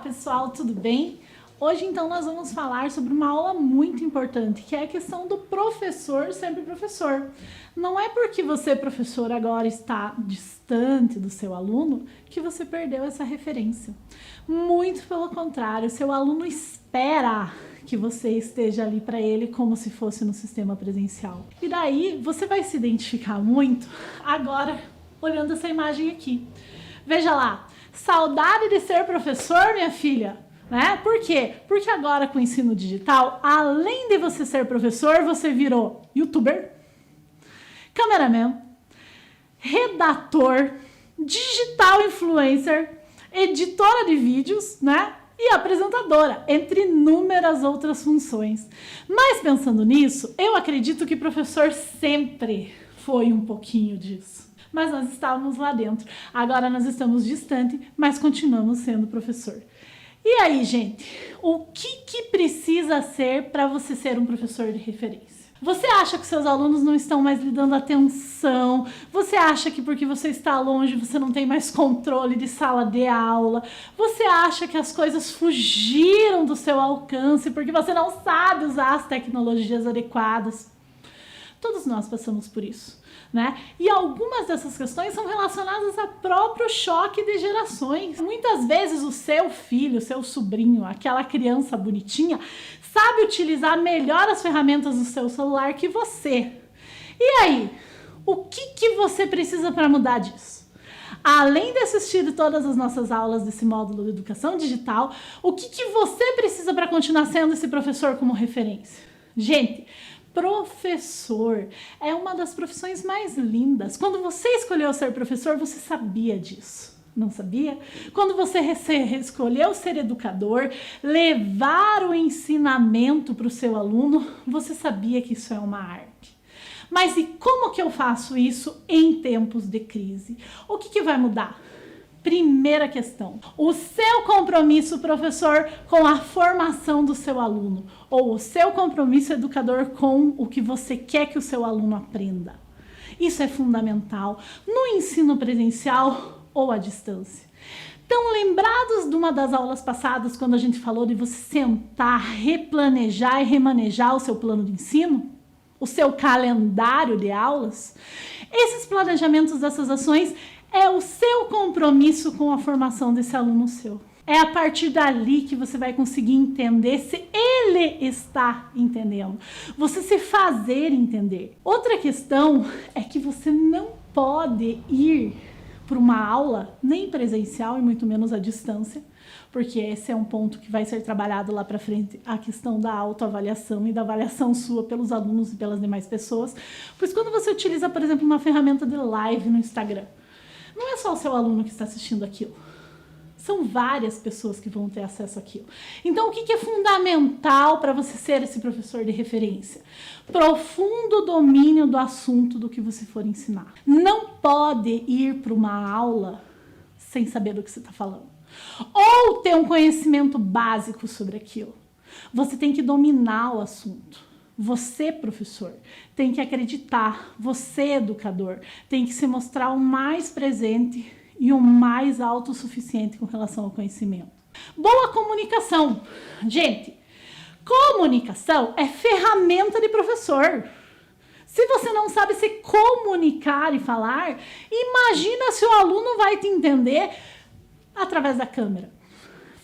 pessoal, tudo bem? Hoje então nós vamos falar sobre uma aula muito importante, que é a questão do professor sempre professor. Não é porque você, professor, agora está distante do seu aluno que você perdeu essa referência. Muito pelo contrário, seu aluno espera que você esteja ali para ele como se fosse no sistema presencial. E daí você vai se identificar muito agora olhando essa imagem aqui. Veja lá, saudade de ser professor, minha filha? Né? Por quê? Porque agora com o ensino digital, além de você ser professor, você virou youtuber, cameraman, redator, digital influencer, editora de vídeos, né? E apresentadora, entre inúmeras outras funções. Mas pensando nisso, eu acredito que professor sempre foi um pouquinho disso. Mas nós estávamos lá dentro. Agora nós estamos distante, mas continuamos sendo professor. E aí, gente, o que precisa ser para você ser um professor de referência? Você acha que seus alunos não estão mais lhe dando atenção? Você acha que porque você está longe você não tem mais controle de sala de aula? Você acha que as coisas fugiram do seu alcance porque você não sabe usar as tecnologias adequadas? Todos nós passamos por isso, né? E algumas dessas questões são relacionadas ao próprio choque de gerações. Muitas vezes o seu filho, o seu sobrinho, aquela criança bonitinha, sabe utilizar melhor as ferramentas do seu celular que você. E aí, o que você precisa para mudar disso? Além de assistir todas as nossas aulas desse módulo de educação digital, o que você precisa para continuar sendo esse professor como referência? Gente, professor é uma das profissões mais lindas. Quando você escolheu ser professor, você sabia disso. Não sabia? Quando você escolheu ser educador, levar o ensinamento para o seu aluno, você sabia que isso é uma arte. Mas e como que eu faço isso em tempos de crise? O que vai mudar? Primeira questão, o seu compromisso, professor, com a formação do seu aluno, ou o seu compromisso, educador, com o que você quer que o seu aluno aprenda. Isso é fundamental no ensino presencial ou à distância. Então, lembrados de uma das aulas passadas, quando a gente falou de você sentar, replanejar e remanejar o seu plano de ensino? O seu calendário de aulas? Esses planejamentos dessas ações é o seu compromisso com a formação desse aluno seu. É a partir dali que você vai conseguir entender se ele está entendendo. Você se fazer entender. Outra questão é que você não pode ir para uma aula, nem presencial e muito menos à distância, porque esse é um ponto que vai ser trabalhado lá para frente, a questão da autoavaliação e da avaliação sua pelos alunos e pelas demais pessoas. Pois quando você utiliza, por exemplo, uma ferramenta de live no Instagram, não é só o seu aluno que está assistindo aquilo. São várias pessoas que vão ter acesso àquilo. Então, o que é fundamental para você ser esse professor de referência? Profundo domínio do assunto do que você for ensinar. Não pode ir para uma aula sem saber do que você está falando. Ou ter um conhecimento básico sobre aquilo. Você tem que dominar o assunto. Você, professor, tem que acreditar, você, educador, tem que se mostrar o mais presente e o mais autossuficiente com relação ao conhecimento. Boa comunicação. Gente, comunicação é ferramenta de professor. Se você não sabe se comunicar e falar, imagina se o aluno vai te entender através da câmera.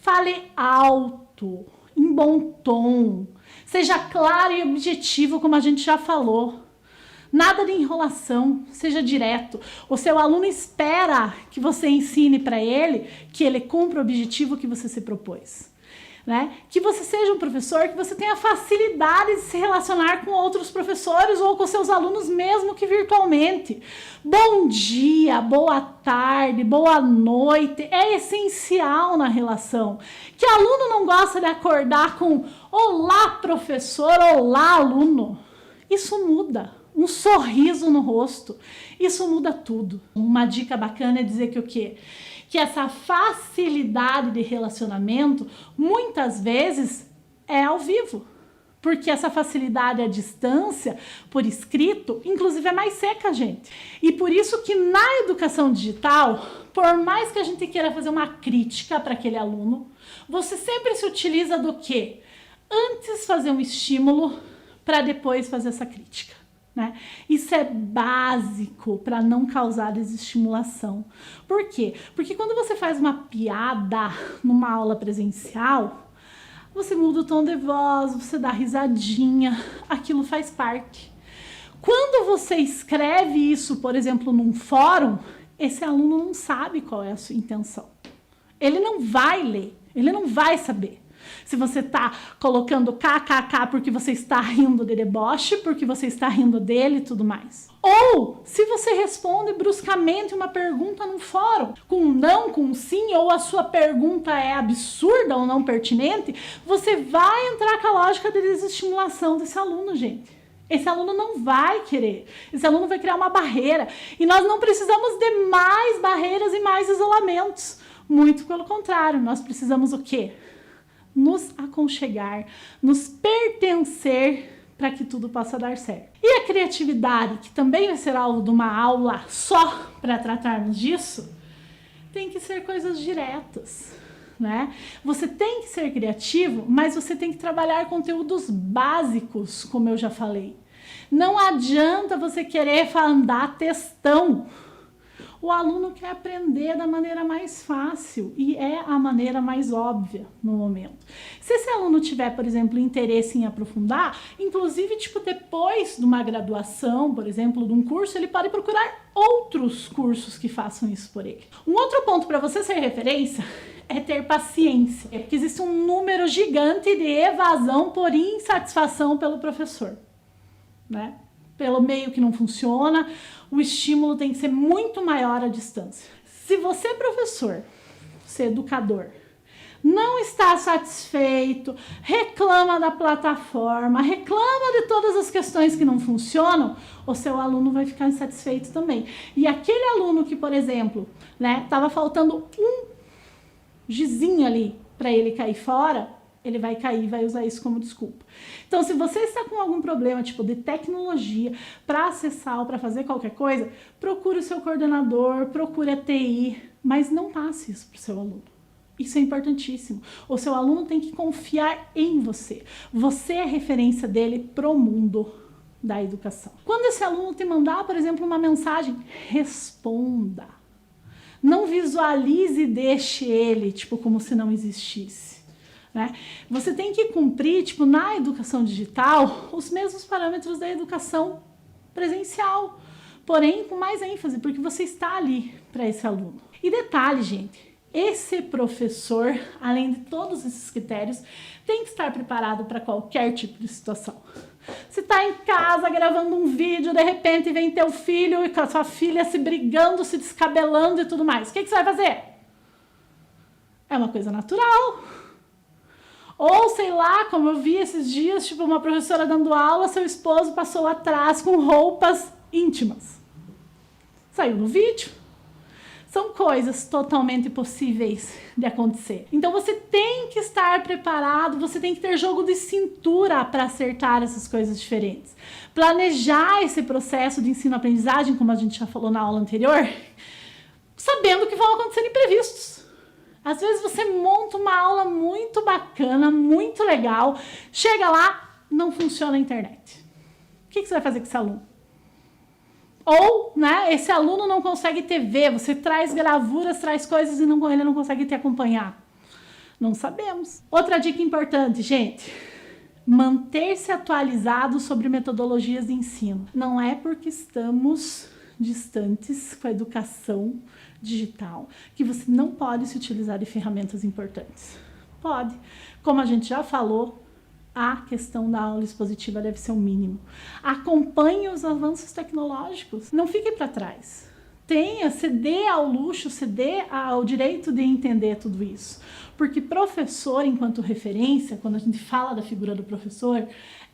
Fale alto, em bom tom. Seja claro e objetivo, como a gente já falou. Nada de enrolação, seja direto. O seu aluno espera que você ensine para ele, que ele cumpra o objetivo que você se propôs. Né? Que você seja um professor, que você tenha facilidade de se relacionar com outros professores ou com seus alunos, mesmo que virtualmente. Bom dia, boa tarde, boa noite, é essencial na relação. Que aluno não gosta de acordar com olá, professor, olá, aluno? Isso muda. Um sorriso no rosto, isso muda tudo. Uma dica bacana é dizer que o quê? Que essa facilidade de relacionamento, muitas vezes, é ao vivo. porque essa facilidade à distância, por escrito, inclusive é mais seca, gente. E por isso que na educação digital, por mais que a gente queira fazer uma crítica para aquele aluno, você sempre se utiliza do quê? Antes fazer um estímulo para depois fazer essa crítica, né? Isso é básico para não causar desestimulação. Por quê? Porque quando você faz uma piada numa aula presencial, você muda o tom de voz, você dá risadinha, aquilo faz parte. Quando você escreve isso, por exemplo, num fórum, esse aluno não sabe qual é a sua intenção. Ele não vai ler, ele não vai saber. Se você está colocando kkk porque você está rindo de deboche, porque você está rindo dele e tudo mais. Ou se você responde bruscamente uma pergunta no fórum, com um não, com um sim, ou a sua pergunta é absurda ou não pertinente, você vai entrar com a lógica de desestimulação desse aluno, gente. Esse aluno não vai querer, esse aluno vai criar uma barreira. E nós não precisamos de mais barreiras e mais isolamentos. Muito pelo contrário, nós precisamos o quê? Nos aconchegar, nos pertencer para que tudo possa dar certo. E a criatividade, que também vai ser alvo de uma aula só para tratarmos disso, tem que ser coisas diretas, né? Você tem que ser criativo, mas você tem que trabalhar conteúdos básicos, como eu já falei. Não adianta você querer andar textão. O aluno quer aprender da maneira mais fácil e é a maneira mais óbvia no momento. Se esse aluno tiver, por exemplo, interesse em aprofundar, inclusive, tipo, depois de uma graduação, por exemplo, de um curso, ele pode procurar outros cursos que façam isso por ele. Um outro ponto para você ser referência é ter paciência, porque existe um número gigante de evasão por insatisfação pelo professor, né? Pelo meio que não funciona, o estímulo tem que ser muito maior à distância. Se você, professor, você educador, não está satisfeito, reclama da plataforma, reclama de todas as questões que não funcionam, o seu aluno vai ficar insatisfeito também. E aquele aluno que, por exemplo, né, estava faltando um gizinho ali para ele cair fora, ele vai cair e vai usar isso como desculpa. Então, se você está com algum problema, tipo, de tecnologia, para acessar ou para fazer qualquer coisa, procure o seu coordenador, procure a TI, mas não passe isso para o seu aluno. Isso é importantíssimo. O seu aluno tem que confiar em você. Você é a referência dele pro mundo da educação. Quando esse aluno te mandar, por exemplo, uma mensagem, responda. Não visualize e deixe ele, tipo, como se não existisse. Né? Você tem que cumprir, tipo, na educação digital, os mesmos parâmetros da educação presencial, porém com mais ênfase, porque você está ali para esse aluno. E detalhe, gente, esse professor, além de todos esses critérios, tem que estar preparado para qualquer tipo de situação. Você está em casa gravando um vídeo, de repente vem teu filho e com a sua filha se brigando, se descabelando e tudo mais. O que você vai fazer? É uma coisa natural. Ou, sei lá, como eu vi esses dias, tipo, uma professora dando aula, seu esposo passou atrás com roupas íntimas. Saiu no vídeo. São coisas totalmente possíveis de acontecer. Então, você tem que estar preparado, você tem que ter jogo de cintura para acertar essas coisas diferentes. Planejar esse processo de ensino-aprendizagem, como a gente já falou na aula anterior, sabendo que vão acontecer imprevistos. Às vezes você monta uma aula muito bacana, muito legal, chega lá, não funciona a internet. O que você vai fazer com esse aluno? Ou, né, esse aluno não consegue te ver, você traz gravuras, traz coisas e ele não consegue te acompanhar. Não sabemos. Outra dica importante, gente, manter-se atualizado sobre metodologias de ensino. Não é porque estamos distantes com a educação digital que você não pode se utilizar de ferramentas importantes. Pode. Como a gente já falou, a questão da aula expositiva deve ser o mínimo. Acompanhe os avanços tecnológicos. Não fique para trás. Se dê ao luxo, se dê ao direito de entender tudo isso. Porque professor, enquanto referência, quando a gente fala da figura do professor,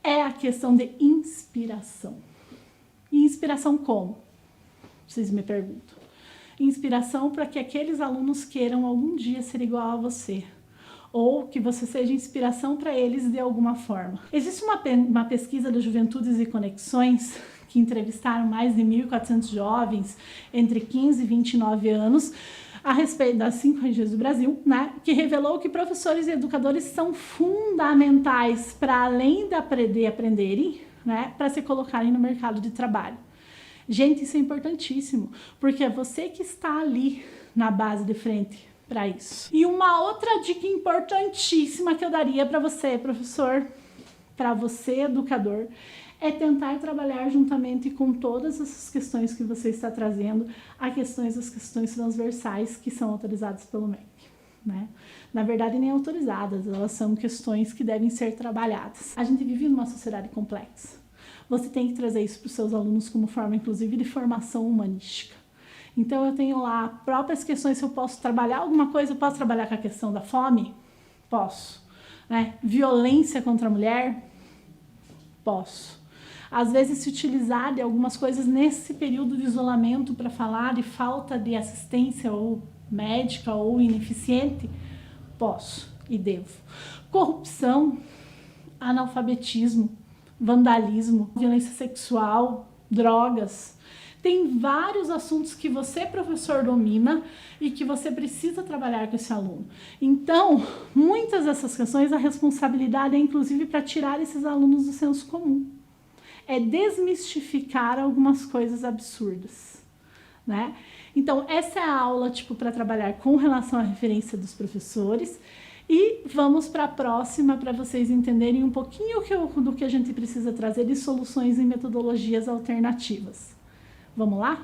é a questão de inspiração. E inspiração como? Vocês me perguntam. Inspiração para que aqueles alunos queiram algum dia ser igual a você. ou que você seja inspiração para eles de alguma forma. Existe uma pesquisa da Juventudes e Conexões que entrevistaram mais de 1.400 jovens entre 15 e 29 anos a respeito das 5 regiões do Brasil, né, que revelou que professores e educadores são fundamentais para além de aprenderem, né, para se colocarem no mercado de trabalho. Gente, isso é importantíssimo, porque é você que está ali na base de frente para isso. E uma outra dica importantíssima que eu daria para você, professor, para você, educador, é tentar trabalhar juntamente com todas essas questões que você está trazendo, as questões transversais que são autorizadas pelo MEC, né? Na verdade, nem autorizadas, elas são questões que devem ser trabalhadas. A gente vive numa sociedade complexa. Você tem que trazer isso para os seus alunos como forma, inclusive, de formação humanística. Então, eu tenho lá próprias questões, se eu posso trabalhar alguma coisa, eu posso trabalhar com a questão da fome? Posso. Né? Violência contra a mulher? Posso. Às vezes, se utilizar de algumas coisas nesse período de isolamento para falar de falta de assistência ou médica ou ineficiente? Posso e devo. Corrupção, analfabetismo, vandalismo, violência sexual, drogas. Tem vários assuntos que você, professor, domina e que você precisa trabalhar com esse aluno. Então, muitas dessas questões, a responsabilidade é inclusive para tirar esses alunos do senso comum. É desmistificar algumas coisas absurdas, né? Então, essa é a aula tipo para trabalhar com relação à referência dos professores. E vamos para a próxima para vocês entenderem um pouquinho do que a gente precisa trazer de soluções e metodologias alternativas. Vamos lá?